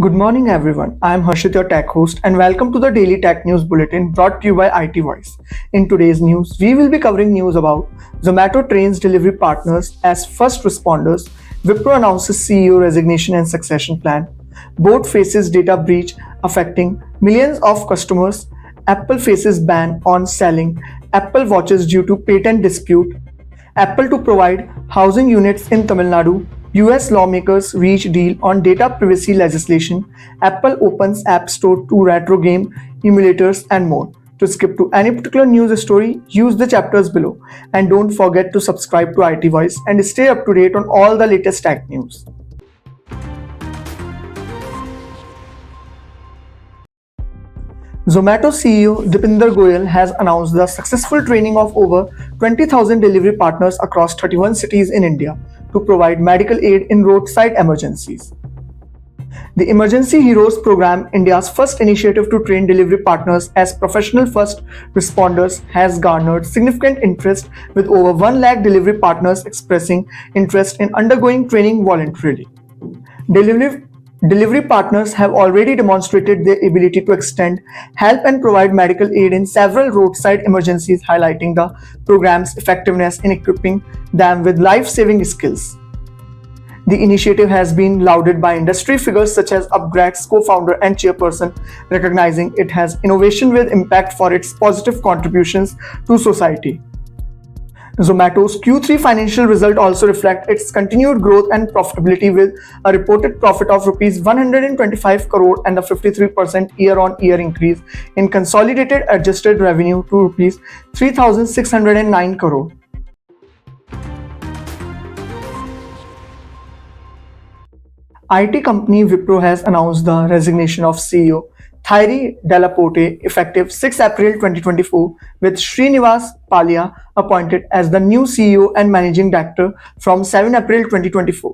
Good morning, everyone. I am Harshit, your tech host, and welcome to the Daily Tech News Bulletin brought to you by IT Voice. In today's news, we will be covering news about Zomato trains delivery partners as first responders, Wipro announces CEO resignation and succession plan, boat faces data breach affecting millions of customers, Apple faces ban on selling Apple watches due to patent dispute, Apple to provide housing units in Tamil Nadu, US lawmakers reach deal on data privacy legislation, Apple opens App Store to retro game emulators and more. To skip to any particular news story, use the chapters below. And don't forget to subscribe to IT Voice and stay up to date on all the latest tech news. Zomato CEO Dipinder Goyal has announced the successful training of over 20,000 delivery partners across 31 cities in India to provide medical aid in roadside emergencies. The Emergency Heroes Program, India's first initiative to train delivery partners as professional first responders, has garnered significant interest with over 1 lakh delivery partners expressing interest in undergoing training voluntarily. Delivery partners have already demonstrated their ability to extend help and provide medical aid in several roadside emergencies, highlighting the program's effectiveness in equipping them with life-saving skills. The initiative has been lauded by industry figures such as Upgrade's co-founder and chairperson, recognizing it has innovation with impact for its positive contributions to society. Zomato's Q3 financial result also reflect its continued growth and profitability with a reported profit of rupees 125 crore and a 53% year-on-year increase in consolidated adjusted revenue to rupees 3,609 crore. IT company Wipro has announced the resignation of CEO Thyri Delaporte effective 6 April 2024, with Srinivas Pallia appointed as the new CEO and managing director from 7 April 2024.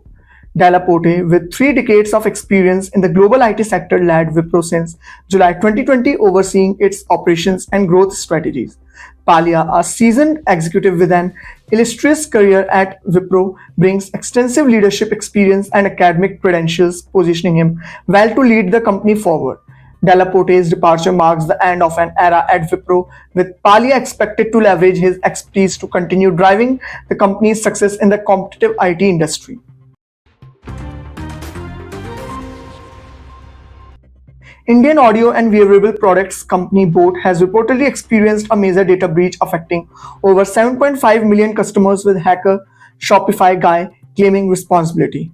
Delaporte, with 3 decades of experience in the global IT sector, led Wipro since July 2020, overseeing its operations and growth strategies. Pallia, a seasoned executive with an illustrious career at Wipro, brings extensive leadership experience and academic credentials, positioning him well to lead the company forward. Delaporte's departure marks the end of an era at Wipro, with Pallia expected to leverage his expertise to continue driving the company's success in the competitive IT industry. Indian audio and wearable products company Boat has reportedly experienced a major data breach affecting over 7.5 million customers, with hacker Shopify Guy claiming responsibility.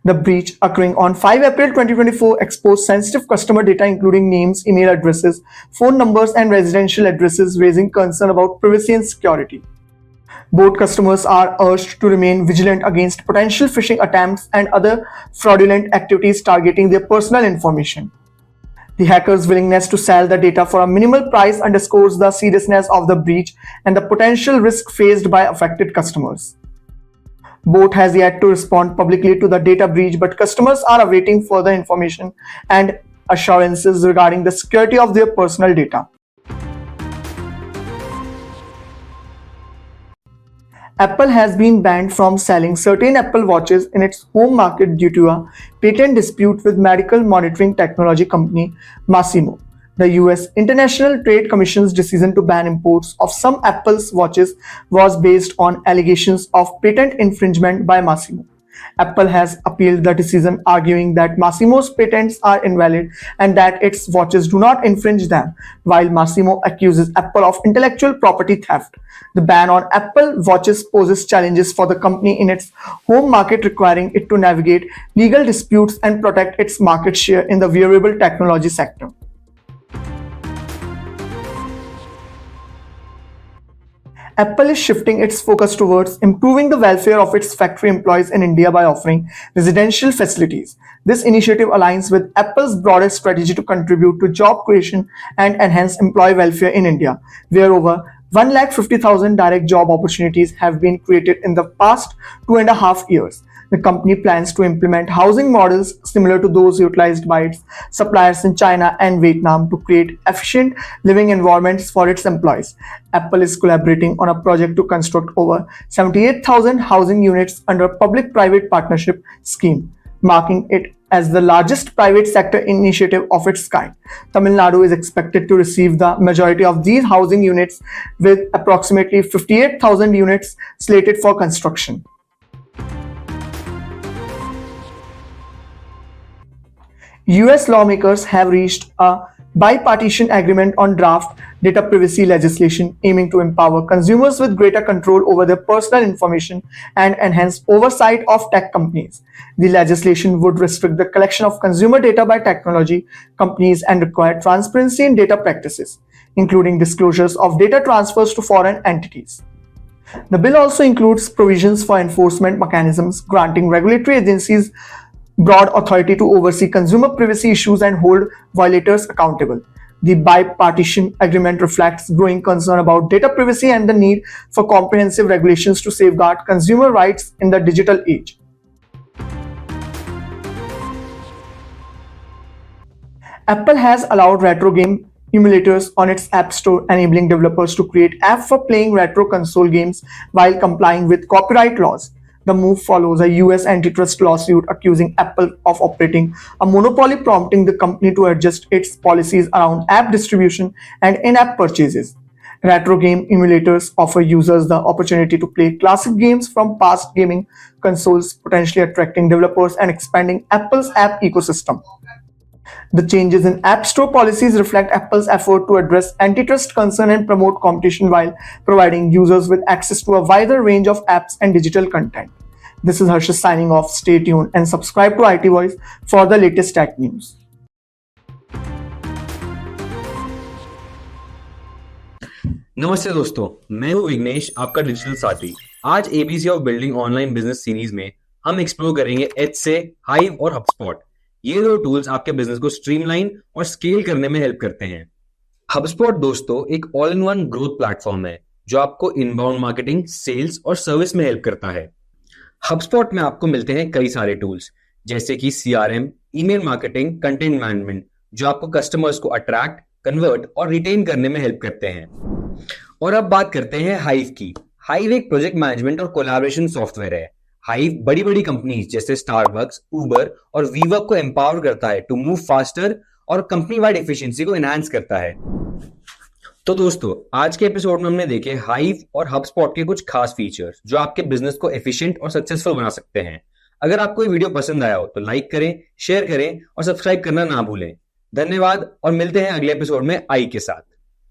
The breach, occurring on 5 April 2024, exposed sensitive customer data including names, email addresses, phone numbers, and residential addresses, raising concern about privacy and security. Both customers are urged to remain vigilant against potential phishing attempts and other fraudulent activities targeting their personal information. The hackers' willingness to sell the data for a minimal price underscores the seriousness of the breach and the potential risk faced by affected customers. Boat has yet to respond publicly to the data breach, but customers are awaiting further information and assurances regarding the security of their personal data. Apple has been banned from selling certain Apple watches in its home market due to a patent dispute with medical monitoring technology company Masimo. The US International Trade Commission's decision to ban imports of some Apple's watches was based on allegations of patent infringement by Masimo. Apple has appealed the decision, arguing that Masimo's patents are invalid and that its watches do not infringe them, while Masimo accuses Apple of intellectual property theft. The ban on Apple watches poses challenges for the company in its home market, requiring it to navigate legal disputes and protect its market share in the wearable technology sector. Apple is shifting its focus towards improving the welfare of its factory employees in India by offering residential facilities. This initiative aligns with Apple's broader strategy to contribute to job creation and enhance employee welfare in India, where over 150,000 direct job opportunities have been created in the past 2.5 years. The company plans to implement housing models similar to those utilized by its suppliers in China and Vietnam to create efficient living environments for its employees. Apple is collaborating on a project to construct over 78,000 housing units under a public-private partnership scheme, marking it as the largest private sector initiative of its kind. Tamil Nadu is expected to receive the majority of these housing units, with approximately 58,000 units slated for construction. US lawmakers have reached a bipartisan agreement on draft data privacy legislation aiming to empower consumers with greater control over their personal information and enhance oversight of tech companies. The legislation would restrict the collection of consumer data by technology companies and require transparency in data practices, including disclosures of data transfers to foreign entities. The bill also includes provisions for enforcement mechanisms, granting regulatory agencies broad authority to oversee consumer privacy issues and hold violators accountable. The bipartisan agreement reflects growing concern about data privacy and the need for comprehensive regulations to safeguard consumer rights in the digital age. Apple has allowed retro game emulators on its App Store, enabling developers to create apps for playing retro console games while complying with copyright laws. The move follows a US antitrust lawsuit accusing Apple of operating a monopoly, prompting the company to adjust its policies around app distribution and in-app purchases. Retro game emulators offer users the opportunity to play classic games from past gaming consoles, potentially attracting developers and expanding Apple's app ecosystem. The changes in App Store policies reflect Apple's effort to address antitrust concerns and promote competition while providing users with access to a wider range of apps and digital content. This is Harshit signing off. Stay tuned and subscribe to IT Voice for the latest tech news. नमस्ते दोस्तों, मैं हूं विघ्नेश, आपका digital साथी। आज ABC of building online business series में हम explore करेंगे एच से, हाइव और हबस्पॉट। ये दो टूल्स आपके बिजनेस को स्ट्रीमलाइन और स्केल करने में हेल्प करते हैं। हबस्पॉट दोस्तों एक all in one growth platform है जो आपको इनबाउंड मार्केटिंग, सेल्स और सर्विस में हेल्प करता है। हबस्पॉट में आपको मिलते हैं कई सारे टूल्स जैसे कि CRM, email marketing, content management, जो आपको कस्टमर्स को अट्रैक्ट, कन्वर्ट और रिटेन करने में हेल्प करते हैं। और अब बात करते हैं हाइव की। हाइव एक प्रोजेक्ट मैनेजमेंट और कोलैबोरेशन सॉफ्टवेयर है। हाइव बड़ी बड़ी कंपनीज जैसे स्टारबक्स, उबर और वीवर्क को एम्पावर करता है टू मूव फास्टर और कंपनी वाइड एफिशिएंसी को एनहांस करता है। तो दोस्तों आज के एपिसोड में हमने देखे हाइव और हबस्पॉट के कुछ खास फीचर्स जो आपके बिजनेस को एफिशिएंट और सक्सेसफुल बना सकते हैं। अगर आपको ये वीडियो पसंद आया हो तो लाइक करें, शेयर करें और सब्सक्राइब करना ना भूलें। धन्यवाद और मिलते हैं अगले एपिसोड में आई के साथ।